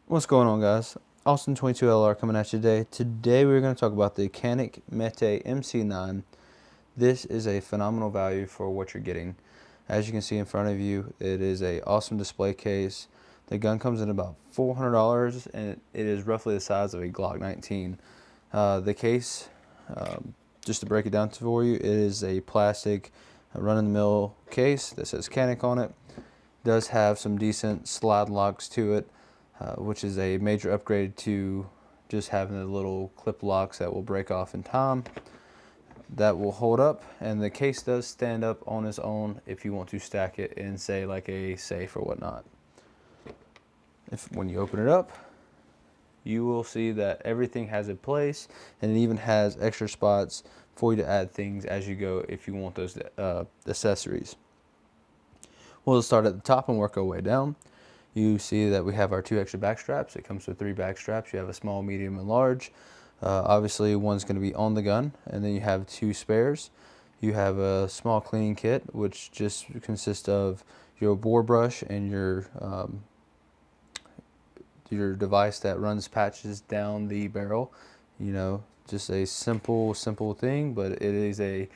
What's going on, guys? Austin 22LR coming at you today. Today we're going to talk about the Canik Mete MC9. This is a phenomenal value for what you're getting. As you can see in front of you, it is a awesome display case. The gun comes in about $400 and it is roughly the size of a Glock 19. The case, just to break it down for you, it is a plastic run-of-the-mill case that says Canik on it. Does have some decent slide locks to it, which is a major upgrade to just having the little clip locks that will break off in time. That will hold up, and the case does stand up on its own if you want to stack it in, say, like a safe or whatnot. When you open it up, you will see that everything has a place, and it even has extra spots for you to add things as you go if you want those accessories. We'll start at the top and work our way down. You see that we have our 2 extra back straps. It comes with 3 back straps. You have a small, medium, and large. Obviously, one's going to be on the gun, and then you have 2 spares. You have a small cleaning kit, which just consists of your bore brush and your device that runs patches down the barrel. You know, just a simple thing, but it is a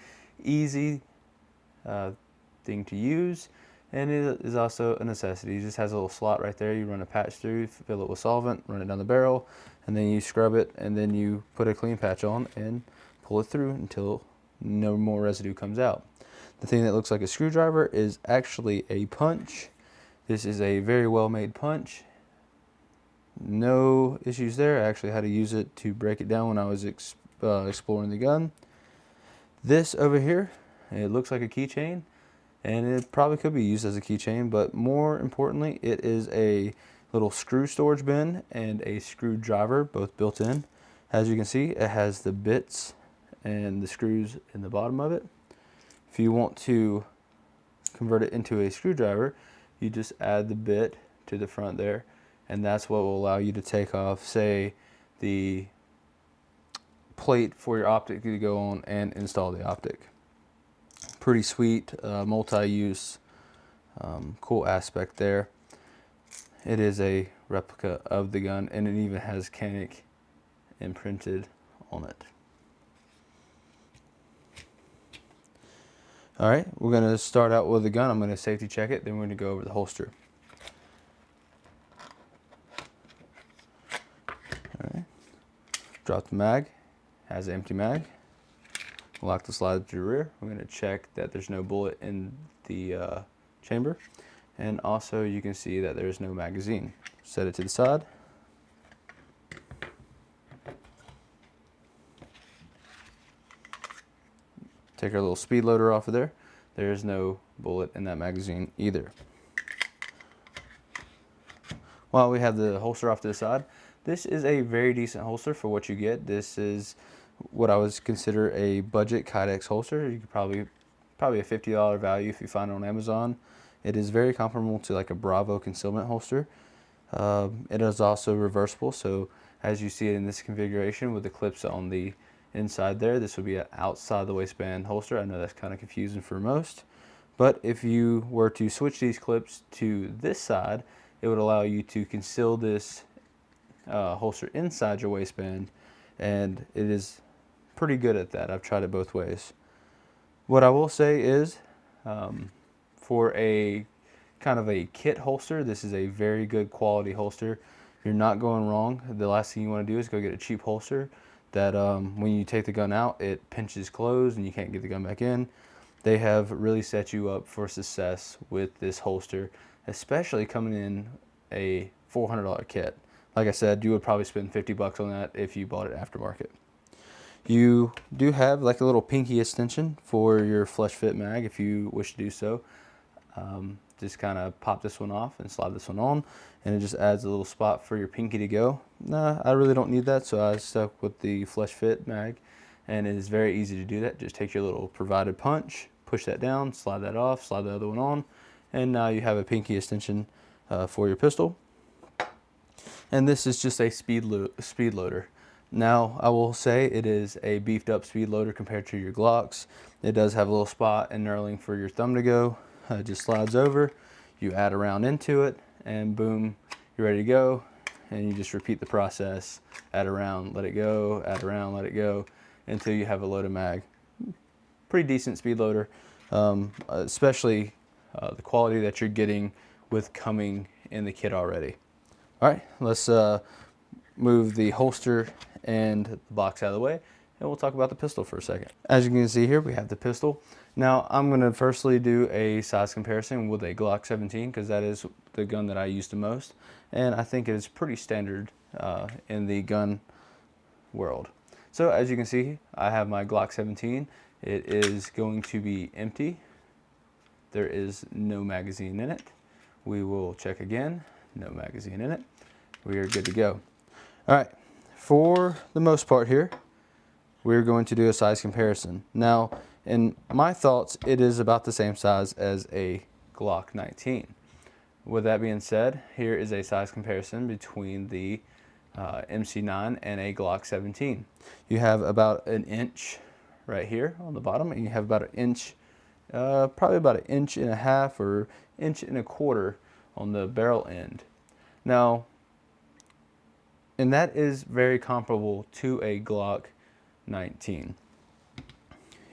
easy thing to use, and it is also a necessity. It just has a little slot right there. You run a patch through, fill it with solvent, run it down the barrel, and then you scrub it, and then you put a clean patch on and pull it through until no more residue comes out. The thing that looks like a screwdriver is actually a punch. This is a very well made punch. No issues there. I actually had to use it to break it down when I was exploring the gun. This over here, it looks like a keychain, and it probably could be used as a keychain, but more importantly, it is a little screw storage bin and a screwdriver, both built in. As you can see, it has the bits and the screws in the bottom of it. If you want to convert it into a screwdriver, you just add the bit to the front there, and that's what will allow you to take off, say, the plate for your optic to go on and install the optic. Pretty sweet, multi-use, cool aspect there. It is a replica of the gun, and it even has Canik imprinted on it. Alright, we're going to start out with the gun. I'm going to safety check it, then we're going to go over the holster. Alright, drop the mag, has an empty mag. Lock the slide to the rear. We're going to check that there's no bullet in the chamber, and also you can see that there's no magazine. Set it to the side. Take our little speed loader off of there. There is no bullet in that magazine either. While we have the holster off to the side, this is a very decent holster for what you get. This is what I would consider a budget Kydex holster. You could probably a $50 value if you find it on Amazon. It is very comparable to like a Bravo concealment holster. It is also reversible, so as you see it in this configuration with the clips on the inside there, this would be an outside the waistband holster. I know that's kind of confusing for most, but if you were to switch these clips to this side, it would allow you to conceal this holster inside your waistband, and it is pretty good at that. I've tried it both ways. What I will say is, for a kind of a kit holster, this is a very good quality holster. You're not going wrong. The last thing you want to do is go get a cheap holster that when you take the gun out, it pinches closed and you can't get the gun back in. They have really set you up for success with this holster, especially coming in a $400 kit. Like I said, you would probably spend 50 bucks on that if you bought it aftermarket. You do have like a little pinky extension for your flush fit mag if you wish to do so. Just kind of pop this one off and slide this one on, and it just adds a little spot for your pinky to go. Nah, I really don't need that, so I stuck with the flush fit mag, and it is very easy to do that. Just take your little provided punch, push that down, slide that off, slide the other one on, and now you have a pinky extension for your pistol. And this is just a speed loader. Now, I will say it is a beefed up speed loader compared to your Glocks. It does have a little spot and knurling for your thumb to go. It just slides over, you add a round into it, and boom, you're ready to go. and you just repeat the process, add a round, let it go, add a round, let it go, until you have a loaded mag. Pretty decent speed loader, especially the quality that you're getting with coming in the kit already. All right, let's move the holster and the box out of the way, and we'll talk about the pistol for a second. As you can see here, we have the pistol. Now, I'm going to firstly do a size comparison with a Glock 17 because that is the gun that I use the most, and I think it is pretty standard in the gun world. So as you can see, I have my Glock 17. It is going to be empty. There is no magazine in it. We will check again. No magazine in it. We are good to go. All right, for the most part here, we're going to do a size comparison. Now, in my thoughts, it is about the same size as a Glock 19. With that being said, here is a size comparison between the MC9 and a Glock 17. You have about an inch right here on the bottom, and you have about an inch, probably about an inch and a half or inch and a quarter on the barrel end. Now, and that is very comparable to a Glock 19.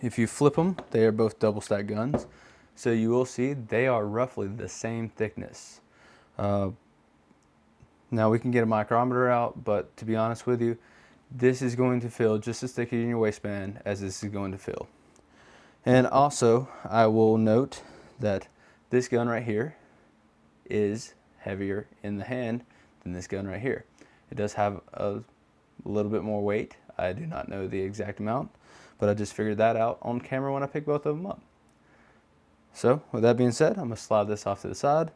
If you flip them, they are both double stack guns, so you will see they are roughly the same thickness. Now we can get a micrometer out, but to be honest with you, this is going to feel just as sticky in your waistband as this is going to feel. And also, I will note that this gun right here is heavier in the hand than this gun right here. It does have a little bit more weight. I do not know the exact amount, but I just figured that out on camera when I picked both of them up. So with that being said, I'm going to slide this off to the side,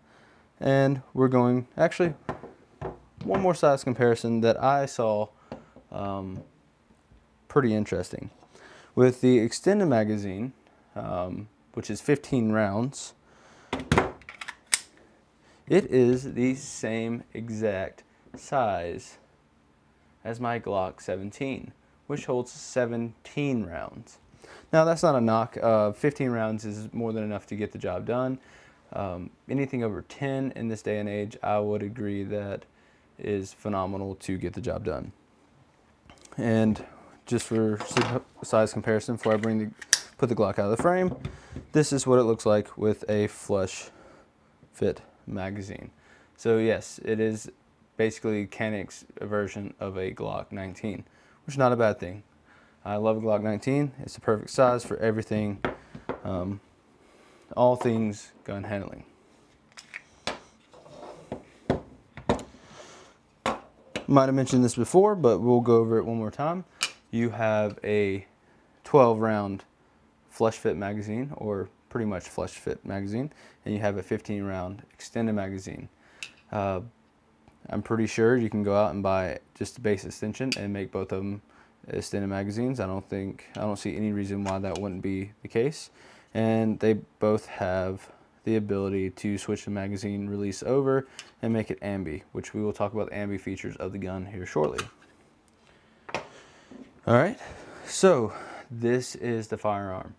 and we're going, actually, one more size comparison that I saw pretty interesting. With the extended magazine, which is 15 rounds, it is the same exact size as my Glock 17, which holds 17 rounds. Now that's not a knock. 15 rounds is more than enough to get the job done. Anything over 10 in this day and age, I would agree that is phenomenal to get the job done. And just for size comparison, before I put the Glock out of the frame, this is what it looks like with a flush fit magazine. So yes, it is basically Canik's version of a Glock 19, which is not a bad thing. I love a Glock 19. It's the perfect size for everything, all things gun handling. Might have mentioned this before, but we'll go over it one more time. You have a 12 round flush fit magazine, or pretty much flush fit magazine, and you have a 15 round extended magazine. I'm pretty sure you can go out and buy just a base extension and make both of them extended magazines. I don't see any reason why that wouldn't be the case. And they both have the ability to switch the magazine release over and make it ambi, which we will talk about the ambi features of the gun here shortly. All right, so this is the firearm.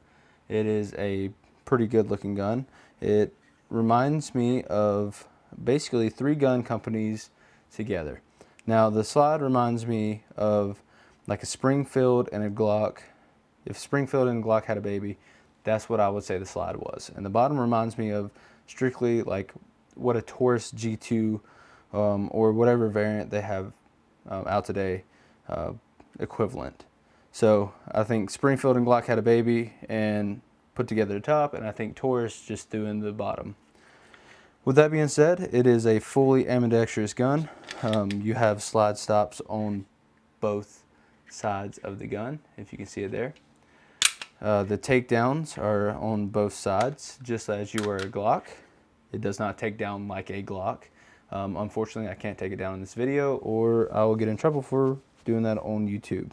It is a pretty good looking gun. It reminds me of basically 3 gun companies together. Now the slide reminds me of like a Springfield and a Glock. If Springfield and Glock had a baby, that's what I would say the slide was. And the bottom reminds me of strictly like what a Taurus G2 or whatever variant they have out today equivalent. So I think Springfield and Glock had a baby and put together the top, and I think Taurus just threw in the bottom. With that being said, it is a fully ambidextrous gun. You have slide stops on both sides of the gun, if you can see it there. The takedowns are on both sides, just as you were a Glock. It does not take down like a Glock. Unfortunately, I can't take it down in this video, or I will get in trouble for doing that on YouTube.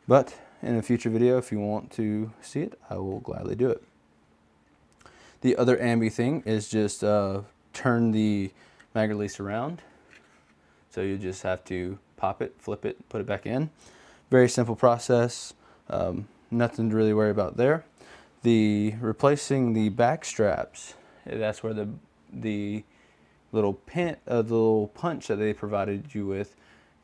But in a future video, if you want to see it, I will gladly do it. The other ambi thing is just turn the mag release around. So you just have to pop it, flip it, put it back in. Very simple process. Nothing to really worry about there. Replacing the back straps, that's where the little pin, the little punch that they provided you with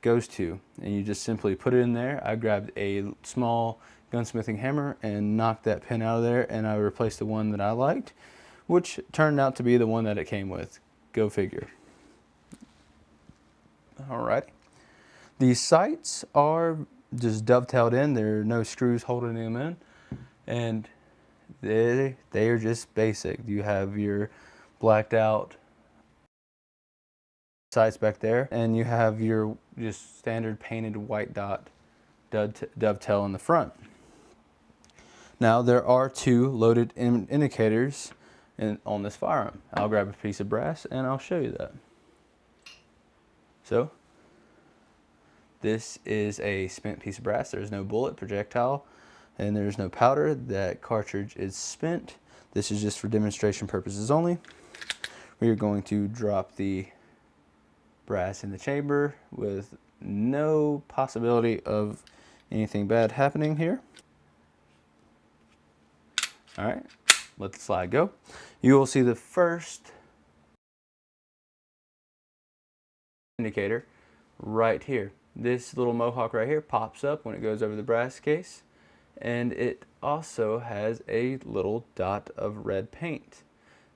goes to, and you just simply put it in there. I grabbed a small gunsmithing hammer and knocked that pin out of there, and I replaced the one that I liked, which turned out to be the one that it came with. Go figure. Alright. These sights are just dovetailed in. There are no screws holding them in, and they are just basic. You have your blacked out sights back there, and you have your just standard painted white dot dovetail in the front. Now there are two loaded indicators on this firearm. I'll grab a piece of brass and I'll show you that. So this is a spent piece of brass. There's no bullet, projectile, and there's no powder. That cartridge is spent. This is just for demonstration purposes only. We are going to drop the brass in the chamber with no possibility of anything bad happening here. All right, let the slide go. You will see the first indicator right here. This little mohawk right here pops up when it goes over the brass case, and it also has a little dot of red paint.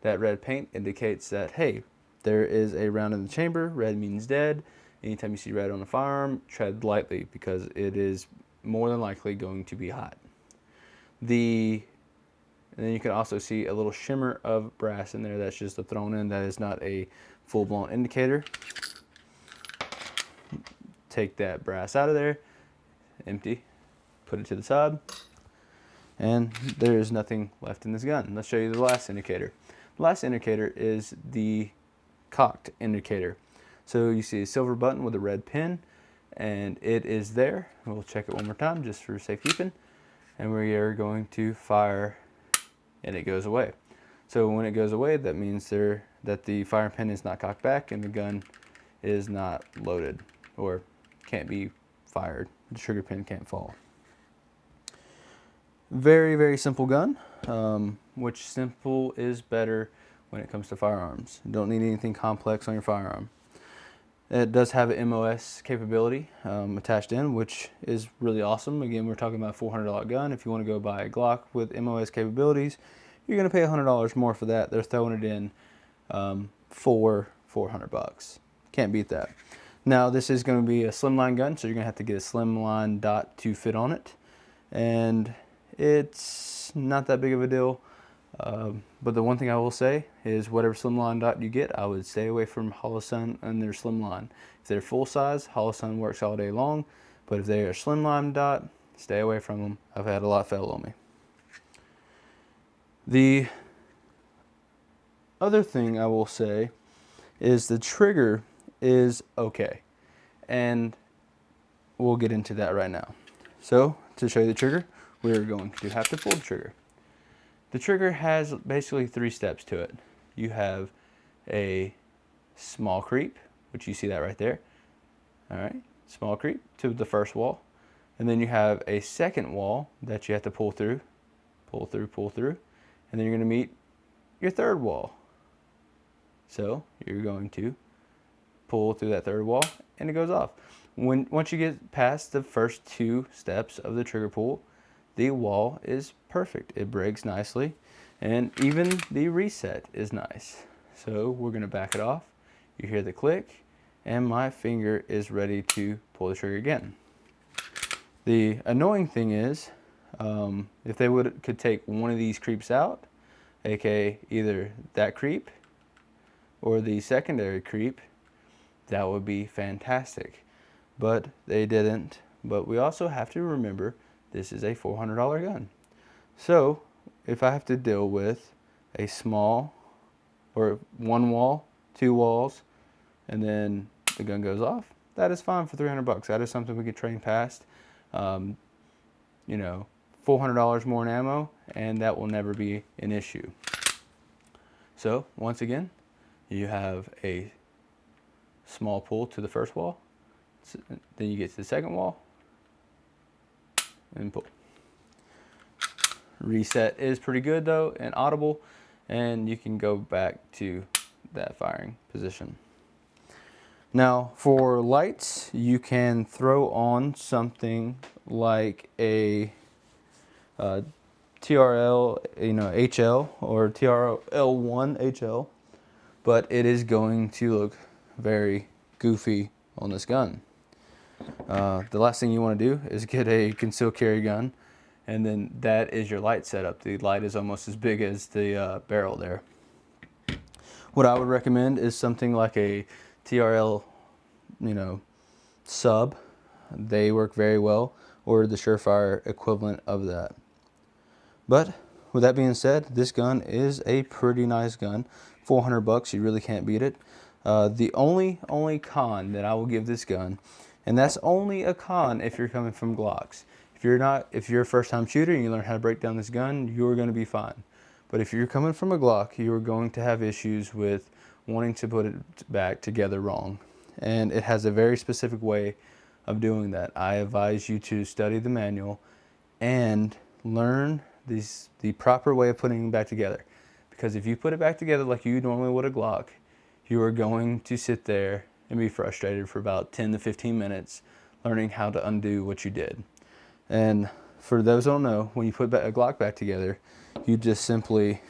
That red paint indicates that, hey, there is a round in the chamber. Red means dead. Anytime you see red on a firearm, tread lightly because it is more than likely going to be hot. And then you can also see a little shimmer of brass in there. That's just a thrown in. That is not a full-blown indicator. Take that brass out of there, empty, put it to the side, and there is nothing left in this gun. Let's show you the last indicator. The last indicator is the cocked indicator. So you see a silver button with a red pin, and it is there. We'll check it one more time just for safekeeping, and we are going to fire, and it goes away. So when it goes away, that means that the firing pin is not cocked back and the gun is not loaded or can't be fired. The trigger pin can't fall. Very, very simple gun, which simple is better when it comes to firearms. You don't need anything complex on your firearm. It does have an MOS capability attached in, which is really awesome. Again, we're talking about a $400 gun. If you want to go buy a Glock with MOS capabilities, you're going to pay $100 more for that. They're throwing it in for $400. Can't beat that. Now, this is going to be a slimline gun, so you're going to have to get a slimline dot to fit on it. And it's not that big of a deal. But the one thing I will say is whatever slimline dot you get, I would stay away from Holosun and their slimline. If they're full size, Holosun works all day long. But if they are slimline dot, stay away from them. I've had a lot fail on me. The other thing I will say is the trigger is okay. And we'll get into that right now. So to show you the trigger, we're going to have to pull the trigger. The trigger has basically 3 steps to it. You have a small creep, which you see that right there. All right, small creep to the first wall. And then you have a second wall that you have to pull through. And then you're going to meet your third wall. So you're going to pull through that third wall and it goes off. Once you get past the first 2 steps of the trigger pull, the wall is perfect. It breaks nicely, and even the reset is nice. So we're going to back it off. You hear the click, and my finger is ready to pull the trigger again. The annoying thing is, if they could take one of these creeps out, aka either that creep or the secondary creep, that would be fantastic. But they didn't. But we also have to remember this is a $400 gun. So if I have to deal with a small or 1 wall, 2 walls, and then the gun goes off, that is fine for $300. That is something we could train past. You know, $400 more in ammo, and that will never be an issue. So once again, you have a small pull to the first wall, then you get to the second wall, and pull. Reset is pretty good though and audible, and you can go back to that firing position. Now for lights, you can throw on something like a TRL, HL or TRL1 HL, but it is going to look very goofy on this gun. The last thing you want to do is get a concealed carry gun, and then that is your light setup. The light is almost as big as the barrel there. What I would recommend is something like a TRL, sub. They work very well, or the Surefire equivalent of that. But with that being said, this gun is a pretty nice gun. $400, you really can't beat it. The only con that I will give this gun, and that's only a con if you're coming from Glocks. If you're a first-time shooter and you learn how to break down this gun, you're going to be fine. But if you're coming from a Glock, you are going to have issues with wanting to put it back together wrong. And it has a very specific way of doing that. I advise you to study the manual and learn the proper way of putting it back together. Because if you put it back together like you normally would a Glock, you are going to sit there and be frustrated for about 10 to 15 minutes learning how to undo what you did. And for those who don't know, when you put a Glock back together, you just simply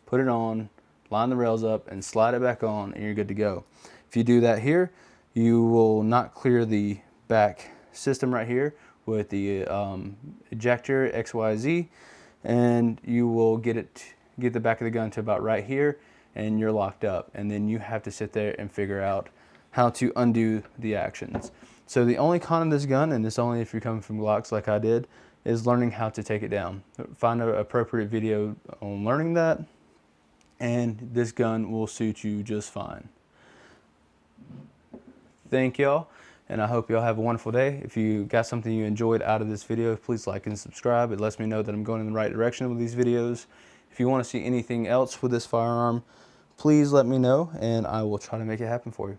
put it on, line the rails up, and slide it back on, and you're good to go. If you do that here, you will not clear the back system right here with the ejector XYZ, and you will get the back of the gun to about right here, and you're locked up. And then you have to sit there and figure out how to undo the actions. So the only con of this gun, and this only if you're coming from Glocks like I did, is learning how to take it down. Find an appropriate video on learning that, and this gun will suit you just fine. Thank y'all, and I hope y'all have a wonderful day. If you got something you enjoyed out of this video, please like and subscribe. It lets me know that I'm going in the right direction with these videos. If you want to see anything else with this firearm, please let me know, and I will try to make it happen for you.